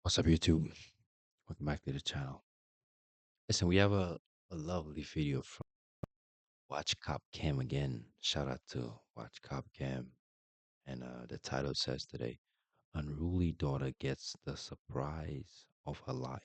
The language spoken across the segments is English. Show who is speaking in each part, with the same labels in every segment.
Speaker 1: What's up, YouTube? Welcome back to the channel. Listen, we have a lovely video from Watch Cop Cam again. Shout out to Watch Cop Cam. And the title says today, Unruly Daughter Gets the Surprise of Her Life.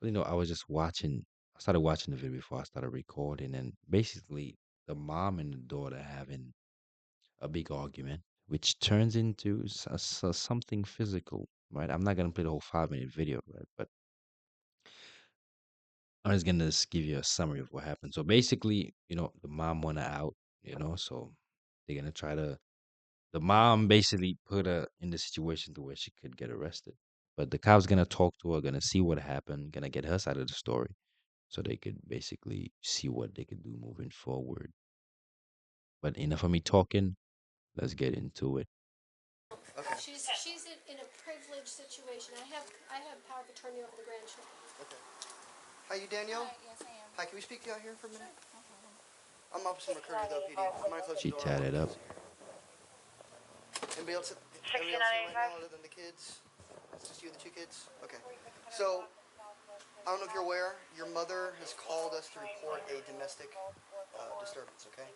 Speaker 1: Well, I was just I started watching the video before I started recording, and basically, the mom and the daughter having a big argument, which turns into something physical, right? I'm not going to play the whole 5 minute video, right? But I'm just gonna just give you a summary of what happened. So basically, the mom went out, so they're gonna try to. The mom basically put her in the situation to where she could get arrested. But the cops gonna talk to her, gonna see what happened, gonna get her side of the story, so they could basically see what they could do moving forward. But enough of me talking. Let's get into it.
Speaker 2: Okay. She's in a privileged situation. I have power of attorney over the grandchildren.
Speaker 3: Okay. Hi, you Danielle?
Speaker 4: Hi, yes, I am.
Speaker 3: Hi, can we speak to you out here for a minute?
Speaker 4: Sure, no problem.
Speaker 3: I'm Officer McCurdy, though, PD. I'm gonna close the
Speaker 1: She
Speaker 3: door. I want
Speaker 1: tatted
Speaker 3: to
Speaker 1: up.
Speaker 3: see here. Anybody else here right now other than the kids? It's just you and the two kids? Okay. So, I don't know if you're aware, your mother has called us to report a domestic disturbance, okay?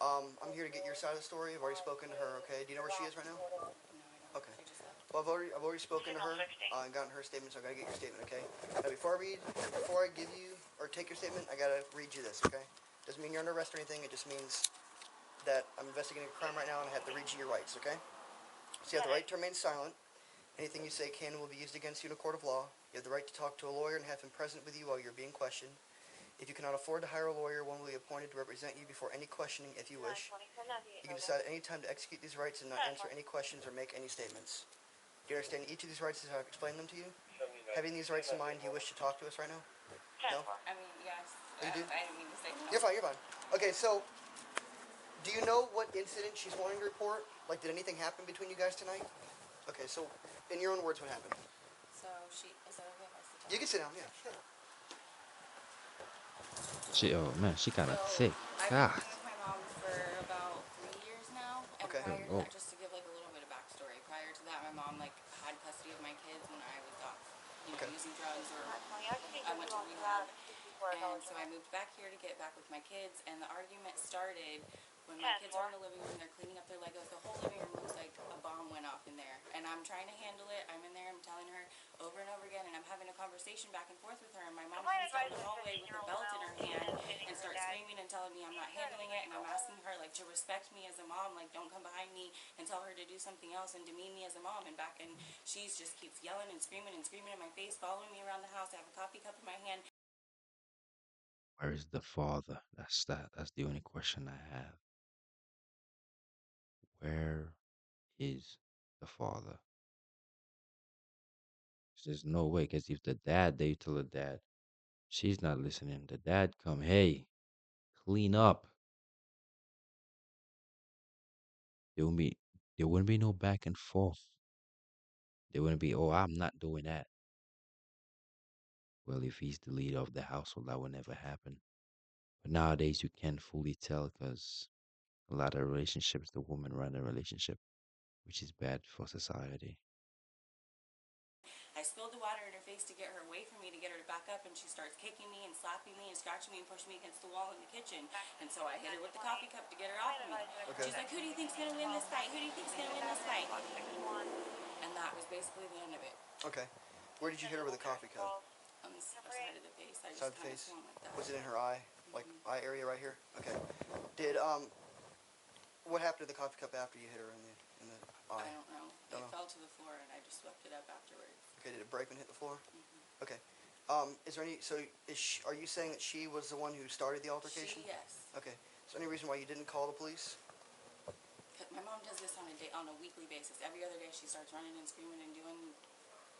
Speaker 3: I'm here to get your side of the story. I've already spoken to her, okay? Do you know where she is right now?
Speaker 4: No, I don't.
Speaker 3: Okay.
Speaker 4: She just left.
Speaker 3: Well, I've already spoken to her and gotten her statement, so I gotta get your statement, okay? Now, before I give you or take your statement, I gotta read you this, okay? Doesn't mean you're under arrest or anything. It just means that I'm investigating a crime right now and I have to read you your rights, okay? So you have the right to remain silent. Anything you say can and will be used against you in a court of law. You have the right to talk to a lawyer and have him present with you while you're being questioned. If you cannot afford to hire a lawyer, one will be appointed to represent you before any questioning if you wish. You can decide at any time to execute these rights and not answer any questions or make any statements. Do you understand each of these rights as I've explained them to you? Having these rights in mind, do you wish to talk to us right now? No?
Speaker 4: I mean, yes.
Speaker 3: Oh, you do?
Speaker 4: I didn't mean to say no.
Speaker 3: You're fine, you're fine. Okay, so, do you know what incident she's wanting to report? Like, did anything happen between you guys tonight? Okay, so, in your own words, what happened?
Speaker 4: So is that okay if I sit down?
Speaker 3: You can sit down, yeah, sure.
Speaker 1: Oh man, she kind
Speaker 4: So
Speaker 1: of thick.
Speaker 4: I've been
Speaker 1: God.
Speaker 4: living with my mom for about 3 years now, and
Speaker 3: Okay.
Speaker 4: prior to
Speaker 1: Oh,
Speaker 4: that, just to give like a little bit of backstory, prior to that, my mom like had custody of my kids when I was off,
Speaker 3: Okay.
Speaker 4: using drugs or I went to rehab. And so I moved back here to get back with my kids, and the argument started when my kids are in the living room, they're cleaning up their Legos. The whole living room looks like a bomb went off in there. And I'm trying to handle it. I'm in there, I'm telling her over and over again, and I'm having a conversation back and forth with her. And my mom comes down the hallway with a belt in her hand and starts screaming and telling me I'm not handling it. And I'm asking her, like, to respect me as a mom, like, don't come behind me and tell her to do something else and demean me as a mom. And she's just keeps yelling and screaming in my face, following me around the house. I have a coffee cup in my hand.
Speaker 1: where is the father? That's the only question I have. Where is the father? There's no way, because if the dad, they tell the dad, she's not listening. The dad come, hey, clean up. There wouldn't be, there wouldn't be no back and forth. There wouldn't be, oh, I'm not doing that. Well, if he's the leader of the household, that would never happen. But nowadays, you can't fully tell because a lot of relationships, the woman run the relationship, which is bad for society.
Speaker 4: I spilled the water in her face to get her away from me, to get her to back up, and she starts kicking me and slapping me and scratching me and pushing me against the wall in the kitchen. And so I hit her with the coffee cup to get her off of me.
Speaker 3: Okay.
Speaker 4: She's like, who do you think's gonna win this fight? Who do you think's gonna win this fight? And that was basically the end of it.
Speaker 3: Okay. Where did you hit her with a coffee cup?
Speaker 4: On the side of the face, I
Speaker 3: Side of
Speaker 4: just
Speaker 3: the
Speaker 4: kind of
Speaker 3: face?
Speaker 4: swung like that.
Speaker 3: Was it in her eye? Like, eye area right here? Okay. Did, what happened to the coffee cup after you hit her in the
Speaker 4: I
Speaker 3: eye?
Speaker 4: don't know.
Speaker 3: Don't
Speaker 4: It
Speaker 3: know.
Speaker 4: fell to the floor, and I just swept it up afterwards.
Speaker 3: Okay, did it break and hit the floor?
Speaker 4: Mm-hmm.
Speaker 3: Okay. Is there any, so are you saying that she was the one who started the altercation?
Speaker 4: Yes.
Speaker 3: Okay. Is there any reason why you didn't call the police?
Speaker 4: My mom does this on a weekly basis. Every other day she starts running and screaming and doing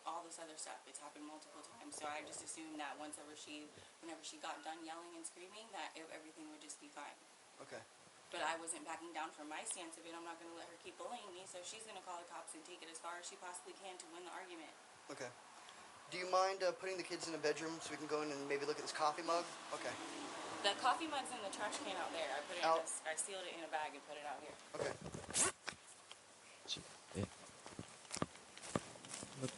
Speaker 4: all this other stuff. It's happened multiple times. So I just assumed that whenever she got done yelling and screaming, that everything would just be fine.
Speaker 3: Okay.
Speaker 4: But I wasn't backing down from my stance of it. I'm not going to let her keep bullying me. So she's going to call the cops and take it as far as she possibly can to win the argument.
Speaker 3: Okay. Do you mind putting the kids in a bedroom so we can go in and maybe look at this coffee mug? Okay.
Speaker 4: The coffee mug's in the trash can out there. I sealed it in a bag and put it out here.
Speaker 3: Okay.
Speaker 1: Yeah. Look,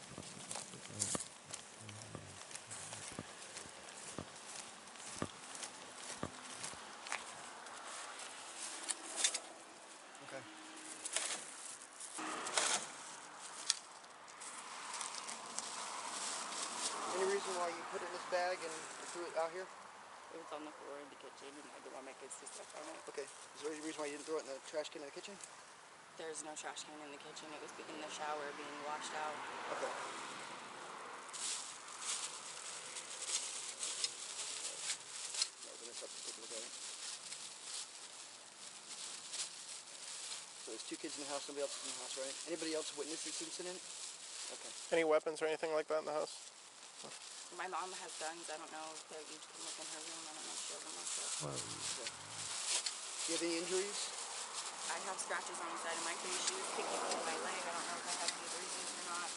Speaker 3: threw it out here?
Speaker 4: It was on the floor in the kitchen, and I didn't want my kids to step on it.
Speaker 3: Okay. Is there any reason why you didn't throw it in the trash can in the kitchen?
Speaker 4: There's no trash can in the kitchen. It was in the shower being washed out.
Speaker 3: Okay. Open this up and take a look at it. So there's 2 kids in the house, nobody else is in the house, right? Anybody else witness this incident? Okay.
Speaker 5: Any weapons or anything like that in the house?
Speaker 4: My mom has guns. I don't know if you can look in her room. I don't know if she has them myself.
Speaker 1: Well,
Speaker 3: Okay. Do you have any injuries?
Speaker 4: I have scratches on the side of my face. She was kicking me in my leg. I don't know if I have any bruises or not.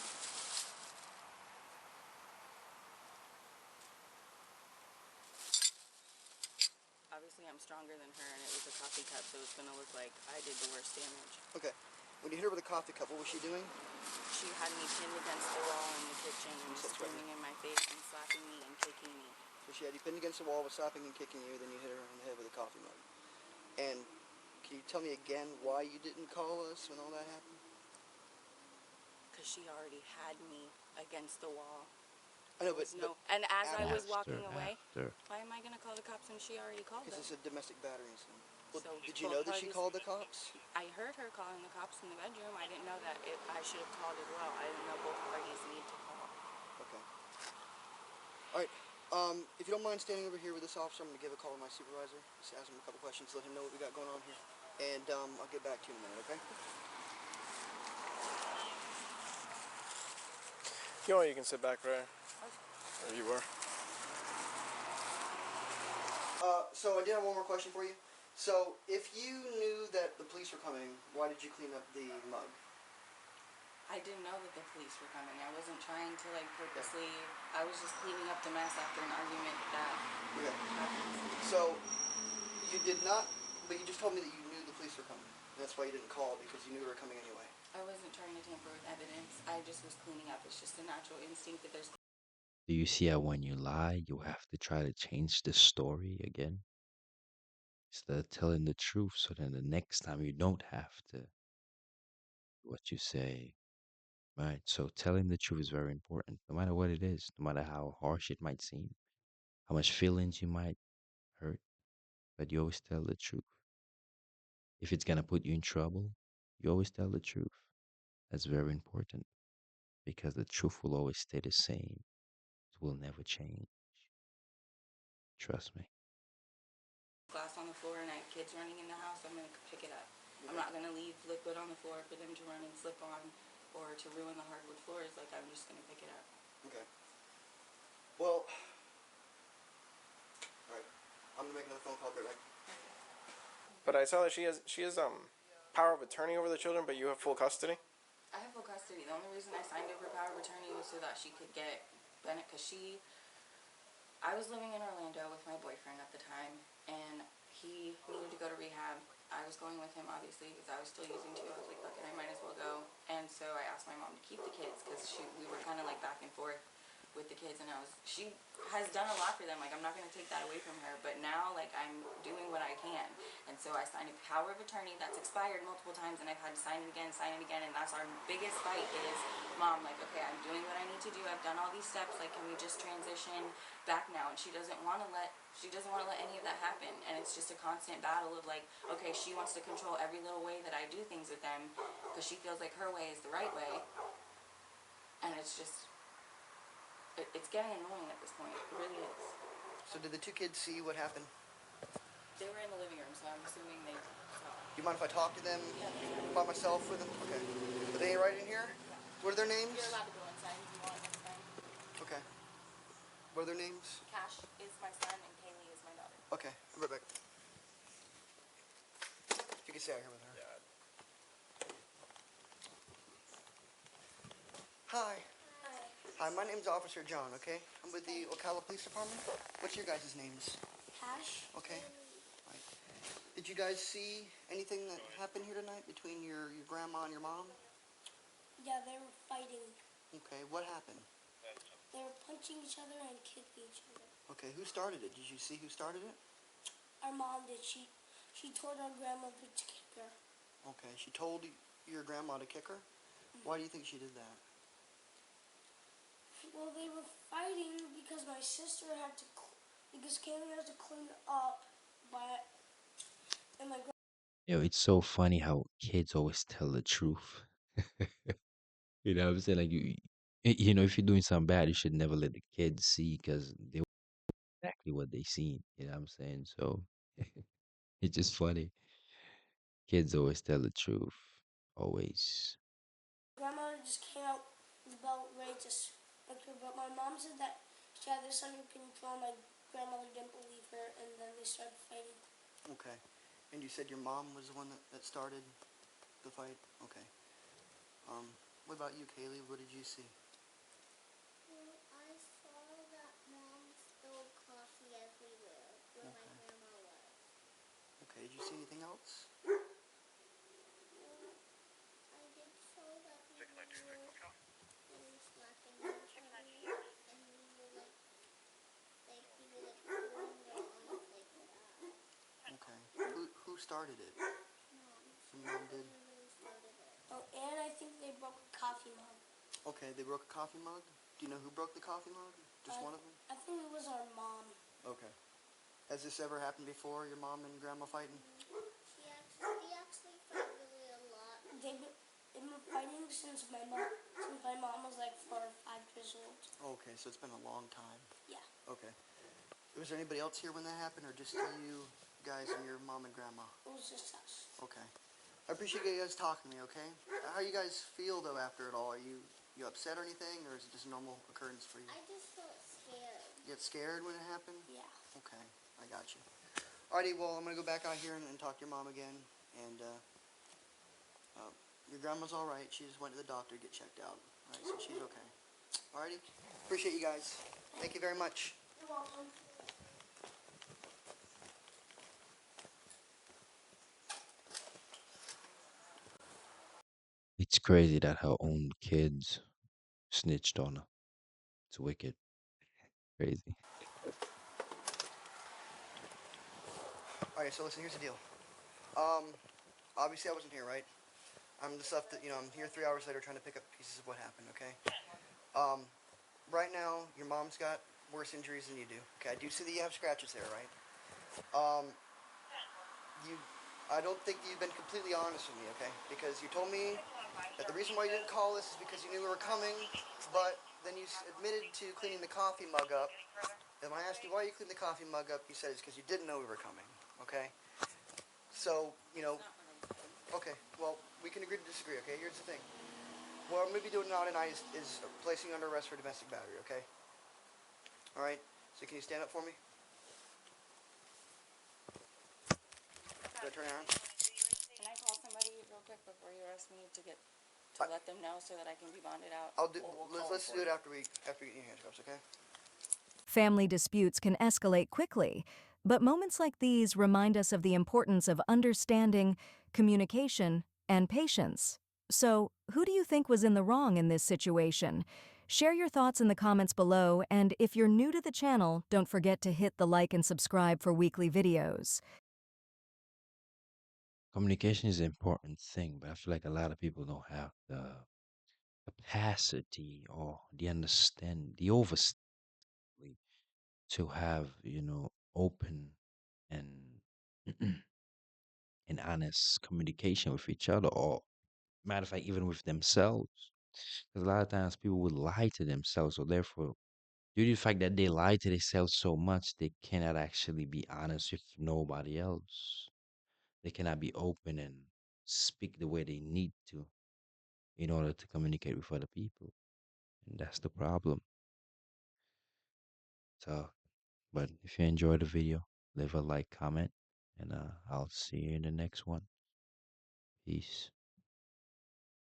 Speaker 4: Obviously, I'm stronger than her, and it was a coffee cup, so it's going to look like I did the worst damage.
Speaker 3: Okay. When you hit her with a coffee cup, what was she doing?
Speaker 4: She had me pinned against the wall in the kitchen and was screaming in my face and slapping me and kicking me.
Speaker 3: So she had you pinned against the wall, was slapping and kicking you, then you hit her in the head with a coffee mug. And can you tell me again why you didn't call us when all that happened?
Speaker 4: Because she already had me against the wall.
Speaker 3: I know, but
Speaker 4: And as I was walking
Speaker 1: after,
Speaker 4: away,
Speaker 1: after.
Speaker 4: why am I going to call the cops when she already called them?
Speaker 3: because it's a domestic battery incident. Well,
Speaker 4: So
Speaker 3: did you
Speaker 4: both
Speaker 3: know that she
Speaker 4: parties-
Speaker 3: called the cops?
Speaker 4: I heard her calling the cops in the bedroom. I didn't know that I should have called as well. I didn't know both parties need to call.
Speaker 3: Okay. All right. If you don't mind standing over here with this officer, I'm going to give a call to my supervisor. Just ask him a couple questions, let him know what we got going on here. And I'll get back to you in a minute, okay?
Speaker 5: You know, you can sit back right where you were.
Speaker 3: So I did have one more question for you. So if you knew that the police were coming, why did you clean up the mug?
Speaker 4: I didn't know that the police were coming. I wasn't trying to purposely. I was just cleaning up the mess after an argument that
Speaker 3: Okay.
Speaker 4: happened.
Speaker 3: So you did not, but you just told me that you knew the police were coming. And that's why you didn't call, because you knew they were coming anyway.
Speaker 4: I wasn't trying to tamper with evidence. I just was cleaning up. It's just a natural instinct that there's.
Speaker 1: Do you see how when you lie, you have to try to change the story again? Instead of telling the truth, so then the next time you don't have to what you say. Right? So telling the truth is very important, no matter what it is, no matter how harsh it might seem, how much feelings you might hurt, but you always tell the truth. If it's gonna put you in trouble, you always tell the truth. That's very important because the truth will always stay the same. It will never change. Trust me.
Speaker 4: Glass on the floor and I have kids running in the house, I'm going to pick it up. I'm not going to leave liquid on the floor for them to run and slip on or to ruin the hardwood floors. I'm just going to pick it up.
Speaker 3: Okay. Well, all right. I'm gonna make another phone call. Right back.
Speaker 5: But I saw that she has power of attorney over the children, but you have full custody.
Speaker 4: I have full custody. The only reason I signed over power of attorney was so that she could get Bennett, because I was living in Orlando with my boyfriend at the time, and he needed to go to rehab. I was going with him, obviously, because I was still using too. I was like, fuck it, I might as well go. And so I asked my mom to keep the kids, because we were kind of back and forth with the kids, and she has done a lot for them. I'm not going to take that away from her, but now, I'm doing what I can. And so I signed a power of attorney that's expired multiple times, and I've had to sign it again, and that's our biggest fight is, Mom, okay, I'm doing what I need to do. I've done all these steps. Can we just transition back now? And she doesn't want to let any of that happen. And it's just a constant battle of okay, she wants to control every little way that I do things with them because she feels like her way is the right way. And it's just, it's getting annoying at this point. It really is.
Speaker 3: So did the 2 kids see what happened?
Speaker 4: They were in the living room, so I'm assuming they saw.
Speaker 3: Do you mind if I talk to them
Speaker 4: Yeah.
Speaker 3: by myself with them? Okay. Are they right in here? What are their names?
Speaker 4: You're allowed to go inside if you want next time.
Speaker 3: Okay. What are their names?
Speaker 4: Cash is my son and Kaylee is my daughter.
Speaker 3: Okay. I'll be right back. You can stay out here with her. Hi. Hi, my name's Officer John, okay? I'm with the Ocala Police Department. What's your guys' names?
Speaker 2: Cash.
Speaker 3: Okay. Right. Did you guys see anything that happened here tonight between your grandma and your mom?
Speaker 2: Yeah, they were fighting.
Speaker 3: Okay, what happened?
Speaker 2: They were punching each other and kicking each other.
Speaker 3: Okay, who started it? Did you see who started it?
Speaker 2: Our mom did. She told our grandmother to kick her.
Speaker 3: Okay, she told your grandma to kick her? Why do you think she did that?
Speaker 2: Well, they were fighting because my sister had to because Kaylee has to clean up, but and my
Speaker 1: It's so funny how kids always tell the truth. You know what I'm saying? Like if you're doing something bad, you should never let the kids see because they know exactly what they see. You know what I'm saying? So it's just funny. Kids always tell the truth. Always.
Speaker 2: grandmother just came out about ready to smack her, but my mom said that she had this under control. My grandmother didn't believe her, and then they started fighting.
Speaker 3: Okay. And you said your mom was the one that started the fight? Okay. What about you, Kaylee? What did you see?
Speaker 2: Well, I saw that mom spilled coffee everywhere where my
Speaker 3: Okay.
Speaker 2: grandma was.
Speaker 3: Okay. Did you see anything else?
Speaker 2: I did saw that we were slapping each other, and we were pulling their eyes like that.
Speaker 3: Okay. Who started it?
Speaker 2: Mom,
Speaker 3: Your
Speaker 2: she
Speaker 3: mom did?
Speaker 2: really started it. Oh, and I think they broke a coffee mug.
Speaker 3: Okay. They broke a coffee mug. Do you know who broke the coffee mug? Just one of them?
Speaker 2: I think it was our mom.
Speaker 3: Okay. Has this ever happened before? Your mom and grandma fighting?
Speaker 2: They actually fight really a lot. They've been fighting since my mom was like 4 or 5 years old.
Speaker 3: Okay. So it's been a long time.
Speaker 2: Yeah.
Speaker 3: Okay. Was there anybody else here when that happened, or just you guys and your mom and grandma?
Speaker 2: It was just us.
Speaker 3: Okay. I appreciate you guys talking to me, okay? How you guys feel, though, after it all? Are you upset or anything, or is it just a normal occurrence for you?
Speaker 2: I just felt scared.
Speaker 3: You get scared when it happened?
Speaker 2: Yeah.
Speaker 3: Okay, I got you. Alrighty, well, I'm going to go back out here and talk to your mom again, and your grandma's alright. She just went to the doctor to get checked out. Alright, so she's okay. Alrighty? Appreciate you guys. Thank you very much.
Speaker 2: You're welcome.
Speaker 1: It's crazy that her own kids snitched on her. It's wicked. Crazy.
Speaker 3: Alright, so listen, here's the deal. Um, Obviously I wasn't here, right? I'm the stuff that, I'm here 3 hours later trying to pick up pieces of what happened, okay? Um, right now, your mom's got worse injuries than you do. Okay, I do see that you have scratches there, right? Um, you, I don't think you've been completely honest with me, okay? Because you told me that the reason why you didn't call us is because you knew we were coming, but then you admitted to cleaning the coffee mug up. And when I asked you why you cleaned the coffee mug up, you said it's because you didn't know we were coming, okay? So, okay, well, we can agree to disagree, okay? Here's the thing. What I'm going to be doing now tonight is placing you under arrest for domestic battery, okay? Alright, so can you stand up for me? Did I turn around?
Speaker 4: Can I call somebody real quick before you arrest me to let them know so that I can be bonded out?
Speaker 3: I'll do.
Speaker 4: Or we'll
Speaker 3: Let's
Speaker 4: call
Speaker 3: do
Speaker 4: them
Speaker 3: it
Speaker 4: for you.
Speaker 3: after we get your handcuffs, okay?
Speaker 6: Family disputes can escalate quickly, but moments like these remind us of the importance of understanding, communication, and patience. So, who do you think was in the wrong in this situation? Share your thoughts in the comments below, and if you're new to the channel, don't forget to hit the like and subscribe for weekly videos.
Speaker 1: Communication is an important thing, but I feel like a lot of people don't have the capacity or the oversight to have, open and and honest communication with each other, or matter of fact, even with themselves. Because a lot of times people will lie to themselves, so therefore, due to the fact that they lie to themselves so much, they cannot actually be honest with nobody else. They cannot be open and speak the way they need to in order to communicate with other people. And that's the problem. So, but if you enjoyed the video, leave a like, comment, and I'll see you in the next one. Peace.